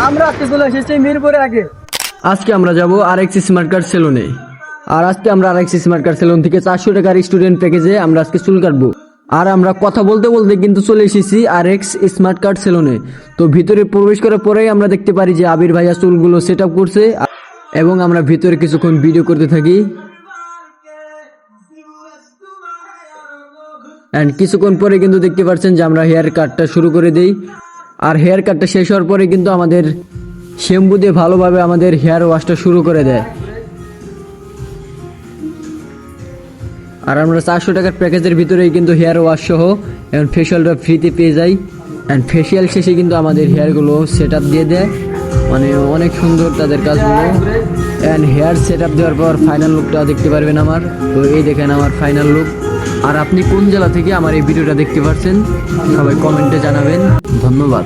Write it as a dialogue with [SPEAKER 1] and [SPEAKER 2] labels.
[SPEAKER 1] আমরা আজকে চলে এসেছি মিরপুরে আগে।
[SPEAKER 2] আজকে আমরা যাব আরএক্স স্মার্ট কার্ড সেলুনে। আর আজকে আমরা আরএক্স স্মার্ট কার্ড সেলুন থেকে 400 টাকার স্টুডেন্ট প্যাকেজে আমরা আজকে চুল কাটবো। আর আমরা কথা বলতে বলতে কিন্তু চলে এসেছি আরএক্স স্মার্ট কার্ড সেলুনে। তো ভিতরে প্রবেশ করার পরেই আমরা দেখতে পারি যে আবির ভাইয়া চুলগুলো সেট আপ করছে এবং আমরা ভিতরে কিছুক্ষণ ভিডিও করতে থাকি। অ্যান্ড কিছুক্ষণ পরে কিন্তু দেখতে পাচ্ছেন যে আমরা হেয়ার কাটটা শুরু করে দেই। আর হেয়ার কাটটা শেষ হওয়ার পরে কিন্তু আমাদের শ্যাম্পু দিয়ে ভালোভাবে আমাদের হেয়ার ওয়াশটা শুরু করে দেয়। আর আমরা 400 টাকার প্যাকেজের ভিতরেই কিন্তু হেয়ার ওয়াশ সহ এবং ফেশিয়ালটা ফ্রিতে পেয়ে যাই। অ্যান্ড ফেশিয়াল শেষে কিন্তু আমাদের হেয়ারগুলো সেট আপ দিয়ে দেয়, মানে অনেক সুন্দর তাদের কাজগুলো। অ্যান্ড হেয়ার সেট আপ দেওয়ার পর ফাইনাল লুকটা দেখতে পারবেন আমার। তো এই দেখেন আমার ফাইনাল লুক। আর আপনি কোন জেলা থেকে আমার এই ভিডিওটা দেখতে পাচ্ছেন সবাই কমেন্টে জানাবেন। ধন্যবাদ।